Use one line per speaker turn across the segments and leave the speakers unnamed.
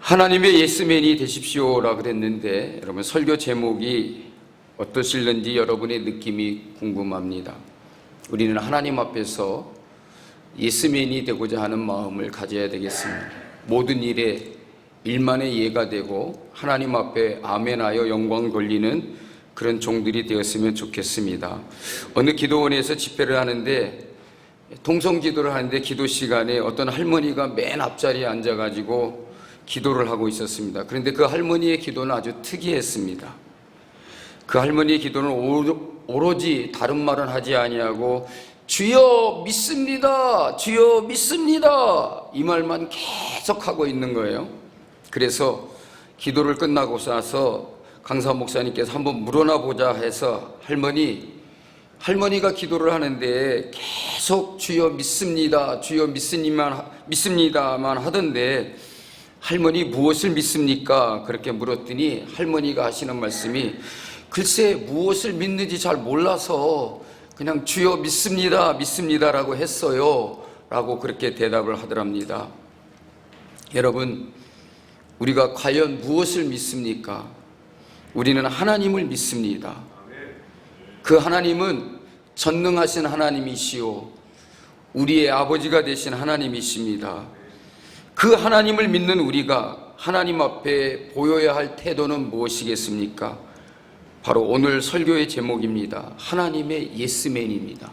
하나님의 예스맨이 되십시오라 그랬는데 여러분 설교 제목이 어떠실는지 여러분의 느낌이 궁금합니다. 우리는 하나님 앞에서 예스맨이 되고자 하는 마음을 가져야 되겠습니다. 모든 일에 일만의 예가 되고 하나님 앞에 아멘하여 영광 돌리는 그런 종들이 되었으면 좋겠습니다. 어느 기도원에서 집회를 하는데 통성기도를 하는데 기도 시간에 어떤 할머니가 맨 앞자리에 앉아가지고 기도를 하고 있었습니다. 그런데 그 할머니의 기도는 아주 특이했습니다. 그 할머니의 기도는 오로지 다른 말은 하지 아니하고 주여 믿습니다, 주여 믿습니다 이 말만 계속 하고 있는 거예요. 그래서 기도를 끝나고 나서 강사 목사님께서 한번 물어나 보자 해서 할머니가 기도를 하는데 계속 주여 믿습니다, 주여 믿습니다만 하던데 할머니 무엇을 믿습니까? 그렇게 물었더니 할머니가 하시는 말씀이 글쎄 무엇을 믿는지 잘 몰라서 그냥 주여 믿습니다라고 했어요 라고 그렇게 대답을 하더랍니다. 여러분, 우리가 과연 무엇을 믿습니까? 우리는 하나님을 믿습니다. 그 하나님은 전능하신 하나님이시오 우리의 아버지가 되신 하나님이십니다. 그 하나님을 믿는 우리가 하나님 앞에 보여야 할 태도는 무엇이겠습니까? 바로 오늘 설교의 제목입니다. 하나님의 예스맨입니다.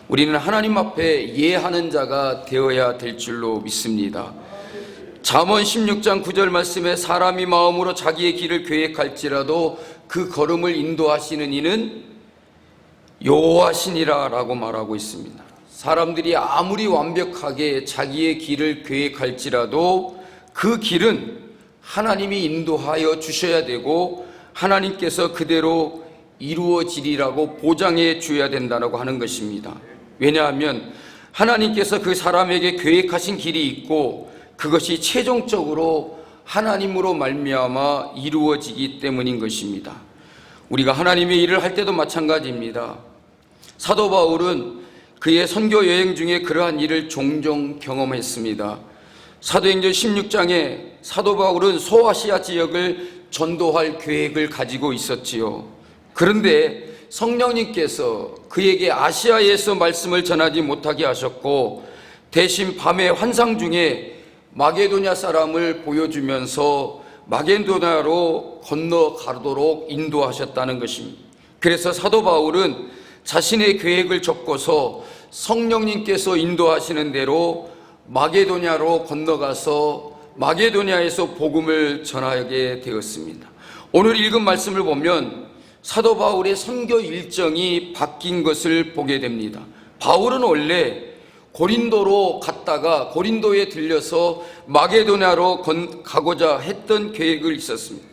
우리는 하나님 앞에 예하는 자가 되어야 될 줄로 믿습니다. 잠언 16장 9절 말씀에 사람이 마음으로 자기의 길을 계획할지라도 그 걸음을 인도하시는 이는 여호와시니라 라고 말하고 있습니다. 사람들이 아무리 완벽하게 자기의 길을 계획할지라도 그 길은 하나님이 인도하여 주셔야 되고 하나님께서 그대로 이루어지리라고 보장해 줘야 된다고 하는 것입니다. 왜냐하면 하나님께서 그 사람에게 계획하신 길이 있고 그것이 최종적으로 하나님으로 말미암아 이루어지기 때문인 것입니다. 우리가 하나님의 일을 할 때도 마찬가지입니다. 사도 바울은 그의 선교 여행 중에 그러한 일을 종종 경험했습니다. 사도행전 16장에 사도 바울은 소아시아 지역을 전도할 계획을 가지고 있었지요. 그런데 성령님께서 그에게 아시아에서 말씀을 전하지 못하게 하셨고 대신 밤의 환상 중에 마게도냐 사람을 보여주면서 마게도냐로 건너가도록 인도하셨다는 것입니다. 그래서 사도 바울은 자신의 계획을 접고서 성령님께서 인도하시는 대로 마게도냐로 건너가서 마게도냐에서 복음을 전하게 되었습니다. 오늘 읽은 말씀을 보면 사도 바울의 선교 일정이 바뀐 것을 보게 됩니다. 바울은 원래 고린도로 갔다가 고린도에 들려서 마게도냐로 가고자 했던 계획을 있었습니다.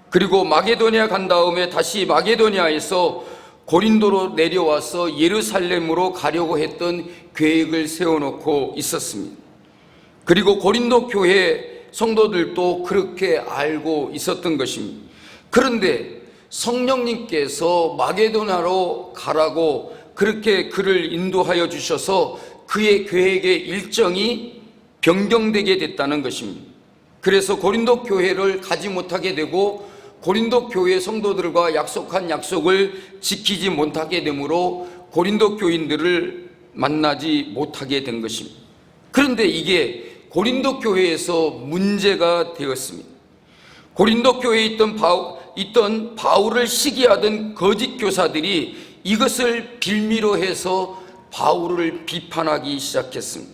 그리고 마게도냐 간 다음에 다시 마게도냐에서 고린도로 내려와서 예루살렘으로 가려고 했던 계획을 세워놓고 있었습니다. 그리고 고린도 교회 성도들도 그렇게 알고 있었던 것입니다. 그런데 성령님께서 마게도냐로 가라고 그렇게 그를 인도하여 주셔서 그의 계획의 일정이 변경되게 됐다는 것입니다. 그래서 고린도 교회를 가지 못하게 되고 고린도 교회 성도들과 약속한 약속을 지키지 못하게 되므로 고린도 교인들을 만나지 못하게 된 것입니다. 그런데 이게 고린도 교회에서 문제가 되었습니다. 고린도 교회에 있던 바울을 시기하던 거짓 교사들이 이것을 빌미로 해서 바울을 비판하기 시작했습니다.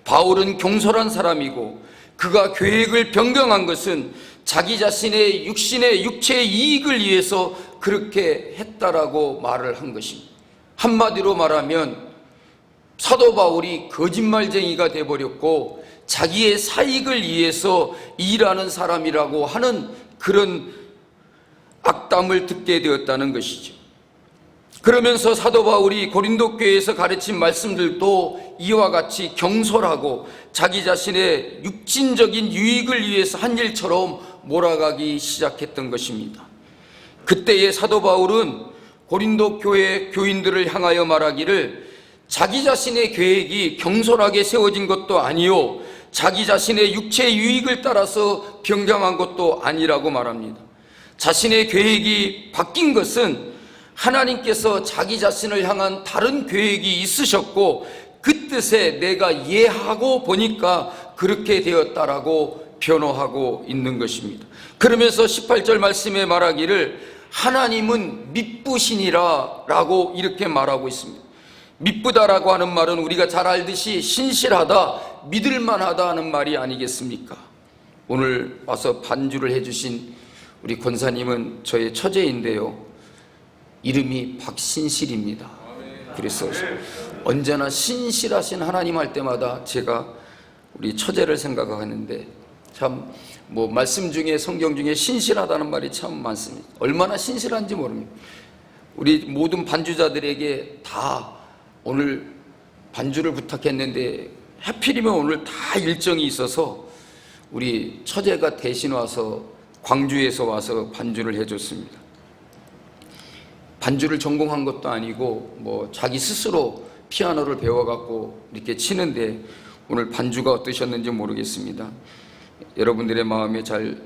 바울은 경솔한 사람이고 그가 계획을 변경한 것은 자기 자신의 육체의 이익을 위해서 그렇게 했다라고 말을 한 것입니다. 한마디로 말하면 사도 바울이 거짓말쟁이가 되어버렸고 자기의 사익을 위해서 일하는 사람이라고 하는 그런 악담을 듣게 되었다는 것이죠. 그러면서 사도 바울이 고린도 교회에서 가르친 말씀들도 이와 같이 경솔하고 자기 자신의 육신적인 유익을 위해서 한 일처럼 몰아가기 시작했던 것입니다. 그때의 사도 바울은 고린도 교회 교인들을 향하여 말하기를 자기 자신의 계획이 경솔하게 세워진 것도 아니요 자기 자신의 육체의 유익을 따라서 변경한 것도 아니라고 말합니다. 자신의 계획이 바뀐 것은 하나님께서 자기 자신을 향한 다른 계획이 있으셨고 그 뜻에 내가 이해하고 보니까 그렇게 되었다라고 변호하고 있는 것입니다. 그러면서 18절 말씀에 말하기를 하나님은 미쁘시니라 라고 이렇게 말하고 있습니다. 미쁘다라고 하는 말은 우리가 잘 알듯이 신실하다, 믿을만하다 하는 말이 아니겠습니까? 오늘 와서 반주를 해주신 우리 권사님은 저의 처제인데요, 이름이 박신실입니다. 그래서 언제나 신실하신 하나님 할 때마다 제가 우리 처제를 생각하는데 참 말씀 중에 성경 중에 신실하다는 말이 참 많습니다. 얼마나 신실한지 모릅니다. 우리 모든 반주자들에게 다 오늘 반주를 부탁했는데 하필이면 오늘 다 일정이 있어서 우리 처제가 대신 와서 광주에서 와서 반주를 해줬습니다. 반주를 전공한 것도 아니고 자기 스스로 피아노를 배워갖고 이렇게 치는데 오늘 반주가 어떠셨는지 모르겠습니다. 여러분들의 마음에 잘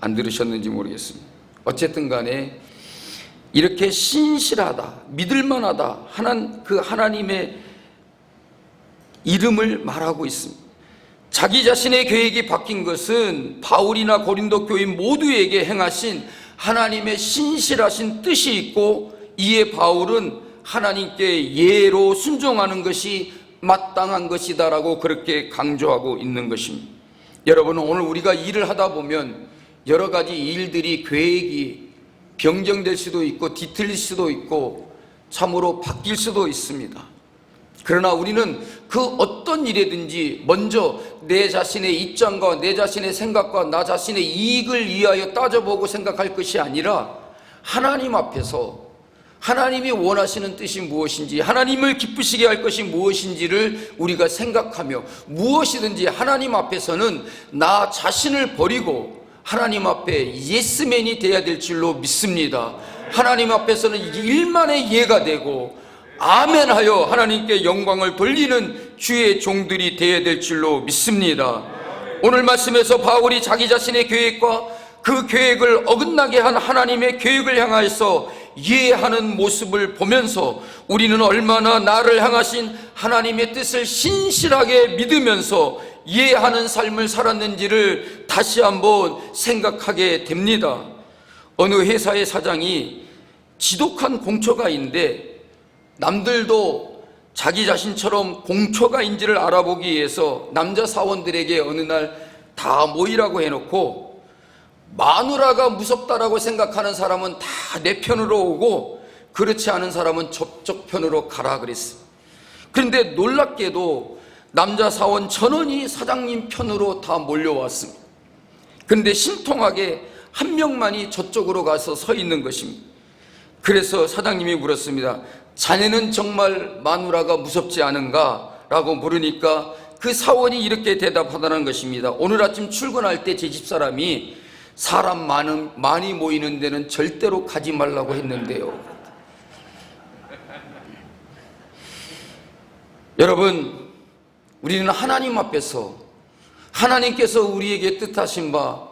안 들으셨는지 모르겠습니다. 어쨌든 간에 이렇게 신실하다, 믿을만하다 하는 그 하나님의 이름을 말하고 있습니다. 자기 자신의 계획이 바뀐 것은 바울이나 고린도 교인 모두에게 행하신 하나님의 신실하신 뜻이 있고 이에 바울은 하나님께 예로 순종하는 것이 마땅한 것이다라고 그렇게 강조하고 있는 것입니다. 여러분, 오늘 우리가 일을 하다 보면 여러 가지 일들이 계획이 변경될 수도 있고 뒤틀릴 수도 있고 참으로 바뀔 수도 있습니다. 그러나 우리는 그 어떤 일이든지 먼저 내 자신의 입장과 내 자신의 생각과 나 자신의 이익을 위하여 따져보고 생각할 것이 아니라 하나님 앞에서 하나님이 원하시는 뜻이 무엇인지, 하나님을 기쁘시게 할 것이 무엇인지를 우리가 생각하며 무엇이든지 하나님 앞에서는 나 자신을 버리고 하나님 앞에 예스맨이 되어야 될 줄로 믿습니다. 하나님 앞에서는 일만의 예가 되고 아멘하여 하나님께 영광을 돌리는 주의 종들이 되어야 될 줄로 믿습니다. 오늘 말씀에서 바울이 자기 자신의 계획과 그 계획을 어긋나게 한 하나님의 계획을 향하여서 이해하는 모습을 보면서 우리는 얼마나 나를 향하신 하나님의 뜻을 신실하게 믿으면서 이해하는 삶을 살았는지를 다시 한번 생각하게 됩니다. 어느 회사의 사장이 지독한 공초가인데 남들도 자기 자신처럼 공초가인지를 알아보기 위해서 남자 사원들에게 어느 날 다 모이라고 해놓고 마누라가 무섭다라고 생각하는 사람은 다 내 편으로 오고 그렇지 않은 사람은 저쪽 편으로 가라 그랬어요. 그런데 놀랍게도 남자 사원 전원이 사장님 편으로 다 몰려왔습니다. 그런데 신통하게 한 명만이 저쪽으로 가서 서 있는 것입니다. 그래서 사장님이 물었습니다. 자네는 정말 마누라가 무섭지 않은가? 라고 물으니까 그 사원이 이렇게 대답하다는 것입니다. 오늘 아침 출근할 때 제 집사람이 사람 많이 모이는 데는 절대로 가지 말라고 했는데요. 여러분, 우리는 하나님 앞에서 하나님께서 우리에게 뜻하신 바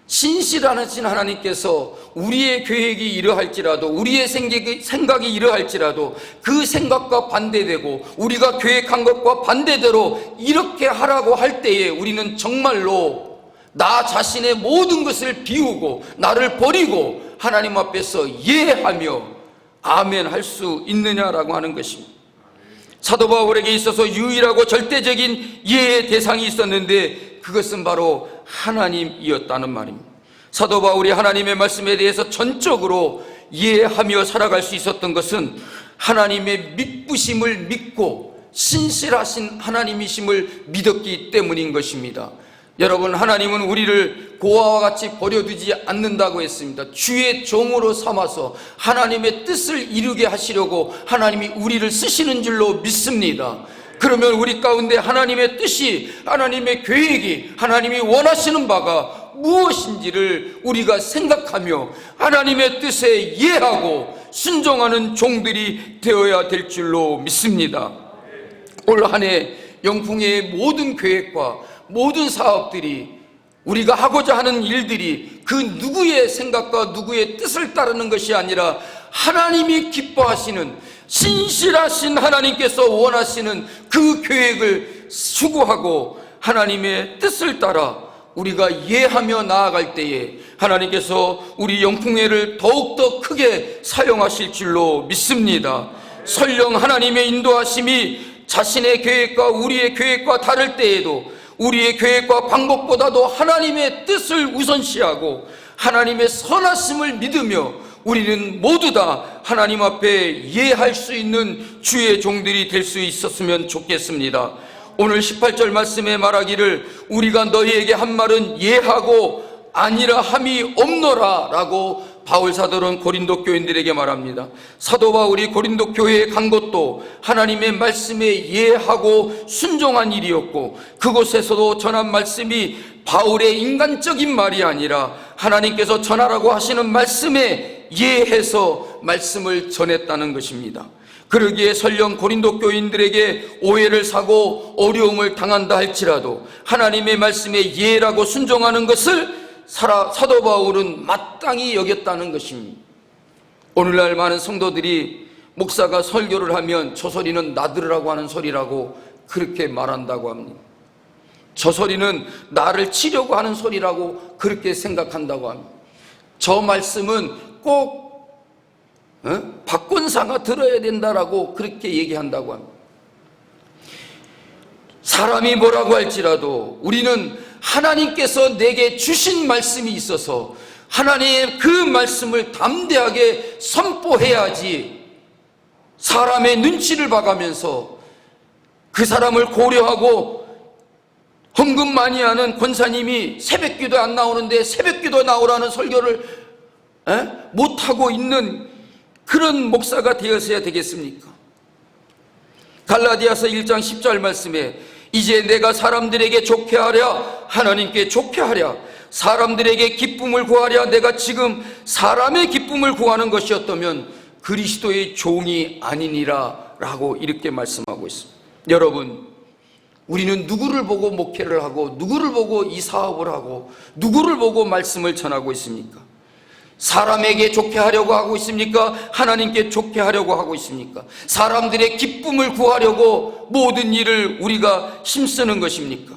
신실하신 하나님께서 우리의 계획이 이러할지라도 우리의 생각이 이러할지라도 그 생각과 반대되고 우리가 계획한 것과 반대대로 이렇게 하라고 할 때에 우리는 정말로 나 자신의 모든 것을 비우고 나를 버리고 하나님 앞에서 예하며 아멘 할 수 있느냐라고 하는 것입니다. 사도 바울에게 있어서 유일하고 절대적인 예의 대상이 있었는데 그것은 바로 하나님이었다는 말입니다. 사도 바울이 하나님의 말씀에 대해서 전적으로 이해하며 살아갈 수 있었던 것은 하나님의 미쁘심을 믿고 신실하신 하나님이심을 믿었기 때문인 것입니다. 여러분, 하나님은 우리를 고아와 같이 버려두지 않는다고 했습니다. 주의 종으로 삼아서 하나님의 뜻을 이루게 하시려고 하나님이 우리를 쓰시는 줄로 믿습니다. 그러면 우리 가운데 하나님의 뜻이, 하나님의 계획이, 하나님이 원하시는 바가 무엇인지를 우리가 생각하며 하나님의 뜻에 이해하고 순종하는 종들이 되어야 될 줄로 믿습니다. 올 한 해 영풍의 모든 계획과 모든 사업들이, 우리가 하고자 하는 일들이 그 누구의 생각과 누구의 뜻을 따르는 것이 아니라 하나님이 기뻐하시는, 신실하신 하나님께서 원하시는 그 계획을 추구하고 하나님의 뜻을 따라 우리가 이해하며 나아갈 때에 하나님께서 우리 영풍회를 더욱더 크게 사용하실 줄로 믿습니다. 설령 하나님의 인도하심이 자신의 계획과 우리의 계획과 다를 때에도 우리의 계획과 방법보다도 하나님의 뜻을 우선시하고 하나님의 선하심을 믿으며 우리는 모두 다 하나님 앞에 이해할 수 있는 주의 종들이 될 수 있었으면 좋겠습니다. 오늘 18절 말씀에 말하기를 우리가 너희에게 한 말은 예하고 아니라 함이 없노라 라고 바울 사도는 고린도 교인들에게 말합니다. 사도 바울이 고린도 교회에 간 것도 하나님의 말씀에 예하고 순종한 일이었고, 그곳에서도 전한 말씀이 바울의 인간적인 말이 아니라 하나님께서 전하라고 하시는 말씀에 예해서 말씀을 전했다는 것입니다. 그러기에 설령 고린도 교인들에게 오해를 사고 어려움을 당한다 할지라도 하나님의 말씀에 예라고 순종하는 것을 사도 바울은 마땅히 여겼다는 것입니다. 오늘날 많은 성도들이 목사가 설교를 하면 저 소리는 나들으라고 하는 소리라고 그렇게 말한다고 합니다. 저 소리는 나를 치려고 하는 소리라고 그렇게 생각한다고 합니다. 저 말씀은 꼭 박권사가 들어야 된다라고 그렇게 얘기한다고 합니다. 사람이 뭐라고 할지라도 우리는 하나님께서 내게 주신 말씀이 있어서 하나님의 그 말씀을 담대하게 선포해야지, 사람의 눈치를 봐가면서 그 사람을 고려하고 헌금 많이 하는 권사님이 새벽기도 안 나오는데 새벽기도 나오라는 설교를 못하고 있는 그런 목사가 되어서야 되겠습니까? 갈라디아서 1장 10절 말씀에 이제 내가 사람들에게 좋게 하랴 하나님께 좋게 하랴, 사람들에게 기쁨을 구하랴 내가 지금 사람의 기쁨을 구하는 것이었다면 그리스도의 종이 아니니라 라고 이렇게 말씀하고 있습니다. 여러분, 우리는 누구를 보고 목회를 하고 누구를 보고 이 사업을 하고 누구를 보고 말씀을 전하고 있습니까? 사람에게 좋게 하려고 하고 있습니까? 하나님께 좋게 하려고 하고 있습니까? 사람들의 기쁨을 구하려고 모든 일을 우리가 힘쓰는 것입니까?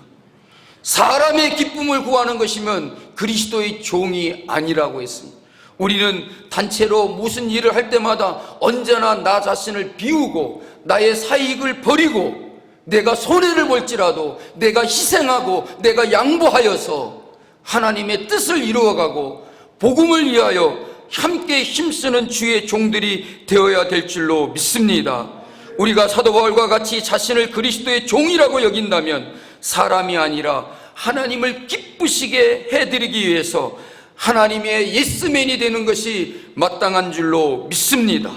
사람의 기쁨을 구하는 것이면 그리스도의 종이 아니라고 했습니다. 우리는 단체로 무슨 일을 할 때마다 언제나 나 자신을 비우고 나의 사익을 버리고 내가 손해를 볼지라도 내가 희생하고 내가 양보하여서 하나님의 뜻을 이루어가고 복음을 위하여 함께 힘쓰는 주의 종들이 되어야 될 줄로 믿습니다. 우리가 사도 바울과 같이 자신을 그리스도의 종이라고 여긴다면 사람이 아니라 하나님을 기쁘시게 해드리기 위해서 하나님의 예스맨이 되는 것이 마땅한 줄로 믿습니다.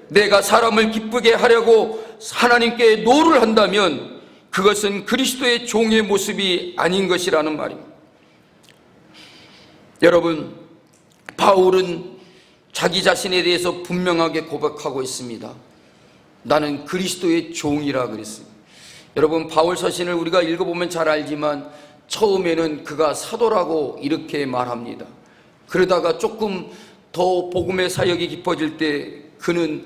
내가 사람을 기쁘게 하려고 하나님께 노를 한다면 그것은 그리스도의 종의 모습이 아닌 것이라는 말입니다. 여러분, 바울은 자기 자신에 대해서 분명하게 고백하고 있습니다. 나는 그리스도의 종이라 그랬습니다. 여러분, 바울 서신을 우리가 읽어보면 잘 알지만 처음에는 그가 사도라고 이렇게 말합니다. 그러다가 조금 더 복음의 사역이 깊어질 때 그는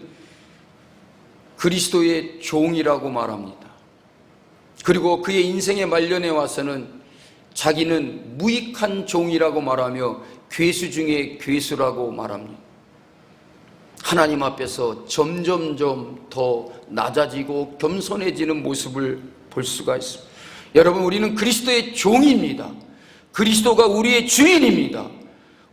그리스도의 종이라고 말합니다. 그리고 그의 인생의 말년에 와서는 자기는 무익한 종이라고 말하며 괴수 중에 괴수라고 말합니다. 하나님 앞에서 점점점 더 낮아지고 겸손해지는 모습을 볼 수가 있습니다. 여러분, 우리는 그리스도의 종입니다. 그리스도가 우리의 주인입니다.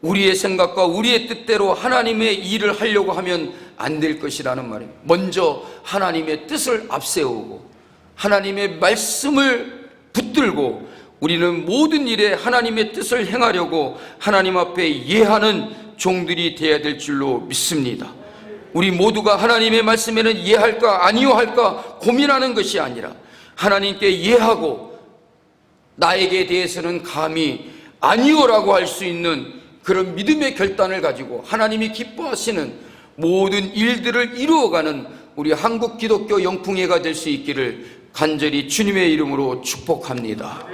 우리의 생각과 우리의 뜻대로 하나님의 일을 하려고 하면 안 될 것이라는 말입니다. 먼저 하나님의 뜻을 앞세우고 하나님의 말씀을 붙들고 우리는 모든 일에 하나님의 뜻을 행하려고 하나님 앞에 이해하는 종들이 되어야 될 줄로 믿습니다. 우리 모두가 하나님의 말씀에는 이해할까 아니요 할까 고민하는 것이 아니라 하나님께 이해하고 나에게 대해서는 감히 아니요라고 할 수 있는 그런 믿음의 결단을 가지고 하나님이 기뻐하시는 모든 일들을 이루어가는 우리 한국 기독교 영풍회가 될 수 있기를 간절히 주님의 이름으로 축복합니다.